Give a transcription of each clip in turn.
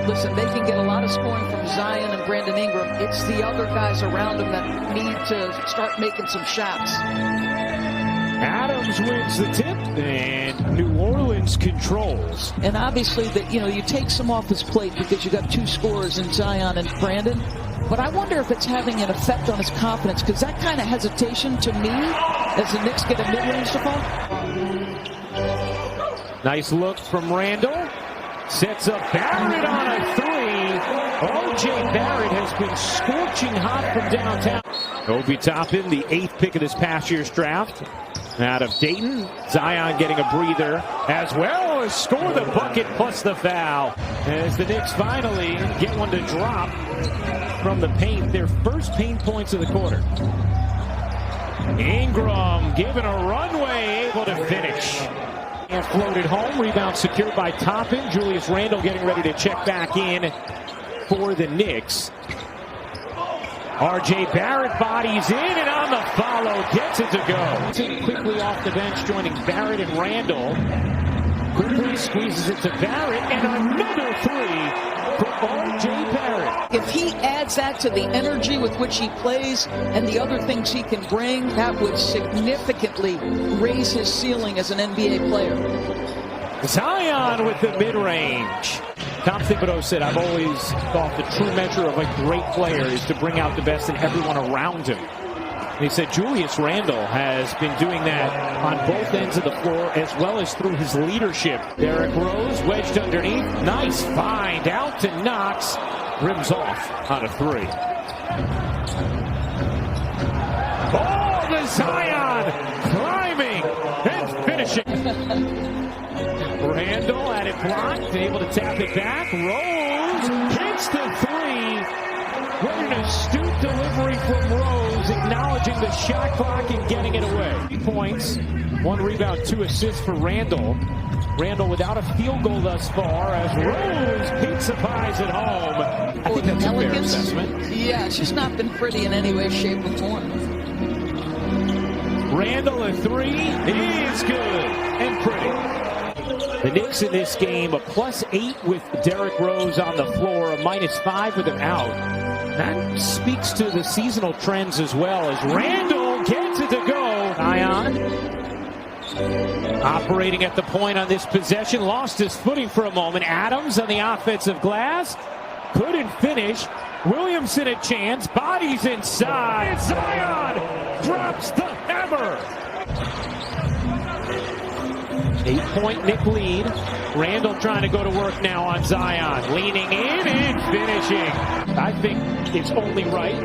listen, they can get a lot of scoring from Zion and Brandon Ingram. It's the other guys around them that need to start making some shots. Adams wins the tip, and New Orleans controls. And obviously, that you take some off his plate because you got two scorers in Zion and Brandon. But I wonder if it's having an effect on his confidence, because that kind of hesitation to me, as the Knicks get a mid-range to fall. Nice look from Randall. Sets up Barrett on a three. O.J. Barrett has been scorching hot from downtown. Obi Toppin, the 8th pick of this past year's draft. Out of Dayton, Zion getting a breather as well as score the bucket plus the foul. As the Knicks finally get one to drop from the paint, their first paint points of the quarter. Ingram given a runway, able to finish. And floated home, rebound secured by Toppin. Julius Randle getting ready to check back in for the Knicks. R.J. Barrett bodies in and on the follow, gets it to go. Quickly off the bench, joining Barrett and Randle. Quickly squeezes it to Barrett, and another three for R.J. Barrett. If he adds that to the energy with which he plays and the other things he can bring, that would significantly raise his ceiling as an NBA player. Zion with the mid-range. Tom Thibodeau said, I've always thought the true measure of a great player is to bring out the best in everyone around him. And he said Julius Randle has been doing that on both ends of the floor as well as through his leadership. Derrick Rose wedged underneath. Nice find out to Knox. Rims off on a three. Oh, the Zion climbing and finishing. Randall had it blocked, able to tap it back. Rose hits the three. What an astute delivery from Rose, acknowledging the shot clock and getting it away. 3 points, 1 rebound, 2 assists for Randall. Randall without a field goal thus far as Rose pizza pies at home. I think that's a fair assessment. Yeah, it's just not been pretty in any way, shape, or form. Randall a three is good and pretty. The Knicks in this game, a +8 with Derrick Rose on the floor, a -5 with him out. That speaks to the seasonal trends as well as Randall gets it to go. Zion operating at the point on this possession, lost his footing for a moment. Adams on the offensive glass, couldn't finish. Williamson a chance, bodies inside. Zion drops the hammer. 8-point Knick lead. Randall trying to go to work now on Zion. Leaning in and finishing. I think it's only right.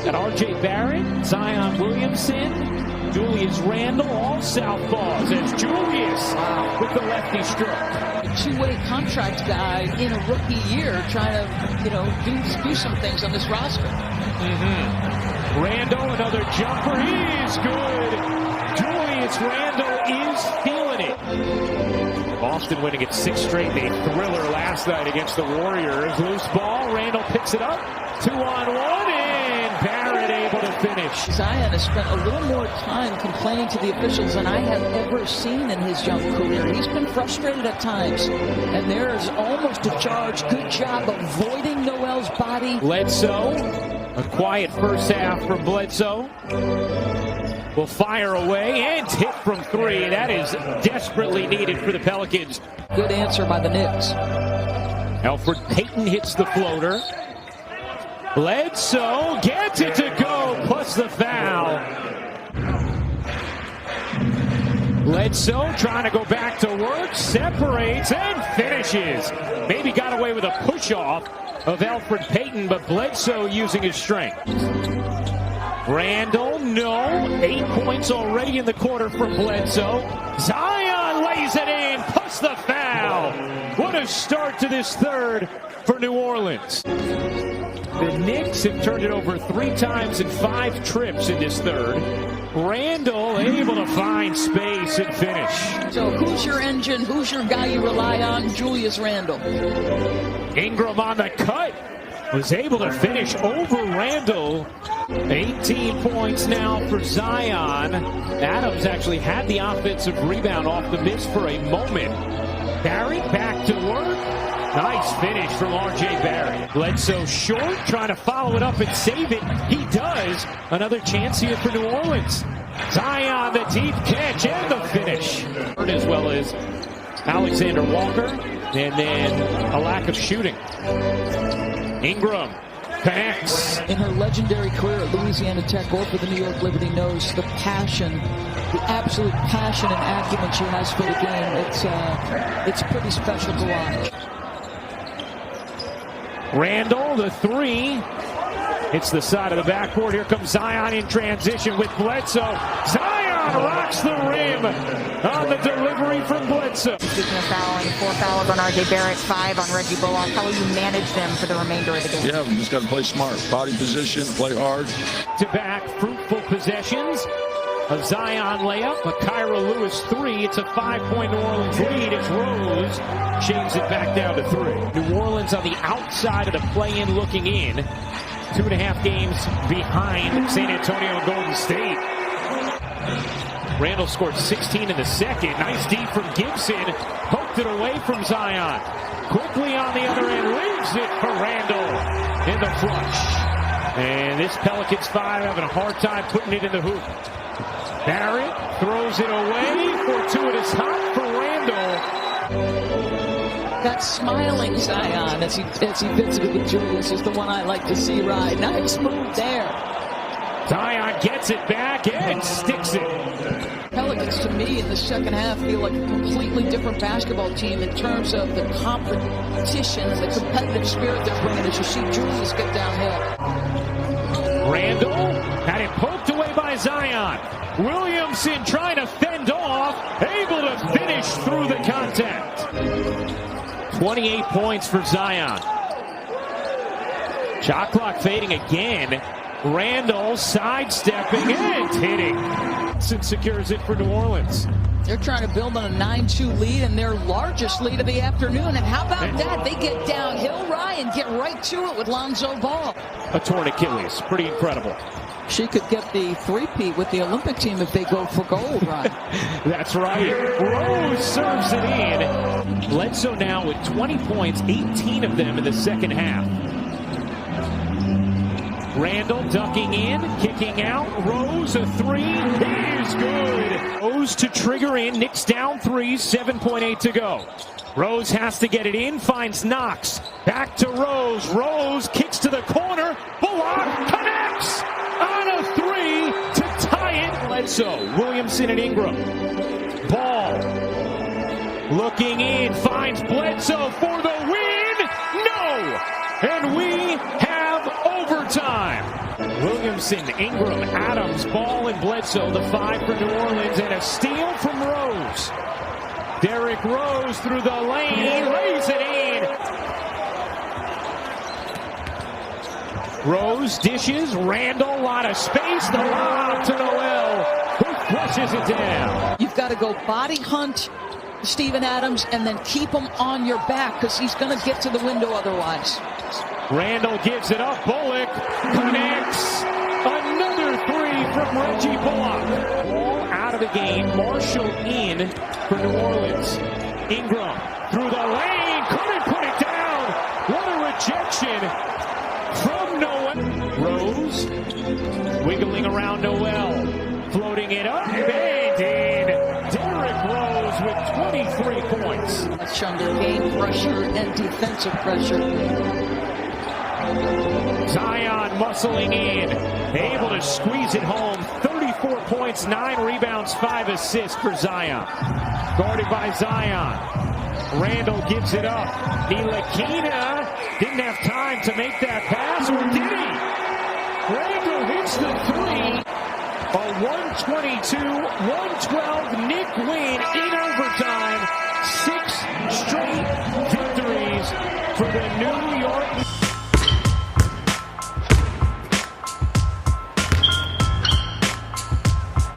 Got R.J. Barrett, Zion Williamson, Julius Randle, all southpaws as Julius with the lefty stroke. A two-way contract guy in a rookie year trying to, do some things on this roster. Randall, another jumper. He is good. Julius Randle is feeling it. Boston winning its 6th straight. They thriller last night against the Warriors. Loose ball. Randall picks it up. 2-on-1, and Barrett able to finish. Zion has spent a little more time complaining to the officials than I have ever seen in his young career. He's been frustrated at times, and there's almost a charge. Good job avoiding Noel's body. Bledsoe, a quiet first half for Bledsoe. Will fire away and hit from 3. That is desperately needed for the Pelicans. Good answer by the Knicks. Elfrid Payton hits the floater. Bledsoe gets it to go, plus the foul. Bledsoe trying to go back to work, separates and finishes. Maybe got away with a push-off of Elfrid Payton, but Bledsoe using his strength. Randall, no. 8 points already in the quarter from Bledsoe. Zion lays it in, plus the foul. What a start to this third for New Orleans. The Knicks have turned it over 3 times in 5 trips in this third. Randall able to find space and finish. So who's your engine? Who's your guy you rely on? Julius Randle. Ingram on the cut. Was able to finish over Randall. 18 points now for Zion. Adams actually had the offensive rebound off the miss for a moment. Barrett back to work. Nice finish from R.J. Barrett. Bledsoe short, trying to follow it up and save it. He does. Another chance here for New Orleans. Zion, the deep catch and the finish. As well as Alexander Walker. And then a lack of shooting. Ingram connects. In her legendary career at Louisiana Tech or for the New York Liberty knows the passion, the absolute passion and acumen she has for the game. It's pretty special to watch. Randall, the three. It's the side of the backboard. Here comes Zion in transition with Bledsoe. Zion rocks the rim on the delivery from Bledsoe. Speaking of fouling, 4 fouls on R.J. Barrett, 5 on Reggie Bullock. How will you manage them for the remainder of the game? Yeah, we just got to play smart. Body position, play hard. To-back fruitful possessions. A Zion layup, a Kyra Lewis 3. It's a 5-point New Orleans lead. It's Rose. Shaves it back down to 3. New Orleans on the outside of the play-in looking in. 2.5 games behind San Antonio and Golden State. Randall scored 16 in the second. Nice deep from Gibson. Poked it away from Zion. Quickly on the other end. Leaves it for Randall in the flush. And this Pelicans 5 having a hard time putting it in the hoop. Barrett throws it away. Fortuitous hop for Randall. That smiling Zion as he visited with Julius is the one I like to see ride. Nice move there. Zion gets it back and sticks it. Pelicans, to me, in the second half, feel like a completely different basketball team in terms of the competition, the competitive spirit they're bringing as you see Julius get downhill. Randall had it poked away by Zion. Williamson trying to fend off, able to finish through the contact. 28 points for Zion. Shot clock fading again. Randall sidestepping and hitting. And secures it for New Orleans. They're trying to build on a 9-2 lead and their largest lead of the afternoon. And how about that? They get downhill, Ryan, get right to it with Lonzo Ball. A torn Achilles. Pretty incredible. She could get the three-peat with the Olympic team if they go for gold, Ryan. That's right. Rose serves it in. Bledsoe now with 20 points, 18 of them in the second half. Randall ducking in, kicking out. Rose, a 3. It is good. Rose to trigger in. Knicks down 3, 7.8 to go. Rose has to get it in, finds Knox. Back to Rose. Rose kicks to the corner. Bullock connects on a 3 to tie it. Bledsoe, Williamson, and Ingram. Ball looking in, finds Bledsoe for the win. No! And we have overtime. Williamson, Ingram, Adams, Ball, and Bledsoe, the 5 for New Orleans, and a steal from Rose. Derrick Rose through the lane, lays it in. Rose dishes, Randall, lot of space, the lob to Noel, who flushes it down. You've got to go body hunt Steven Adams and then keep him on your back because he's going to get to the window otherwise. Randall gives it up. Bullock connects. Another 3 from Reggie Bullock. Ball out of the game. Marshall in for New Orleans. Ingram through the lane. Couldn't put it down. What a rejection from Noel. Rose wiggling around Noel. Floating it up. And in. Derrick Rose with 23 points. That's under game pressure and defensive pressure. Zion muscling in, able to squeeze it home. 34 points, 9 rebounds, 5 assists for Zion. Guarded by Zion. Randall gives it up. Ntilikina didn't have time to make that pass, or did he? Randall hits the 3. A 122-112 Knick win in overtime. 6 straight victories for the New York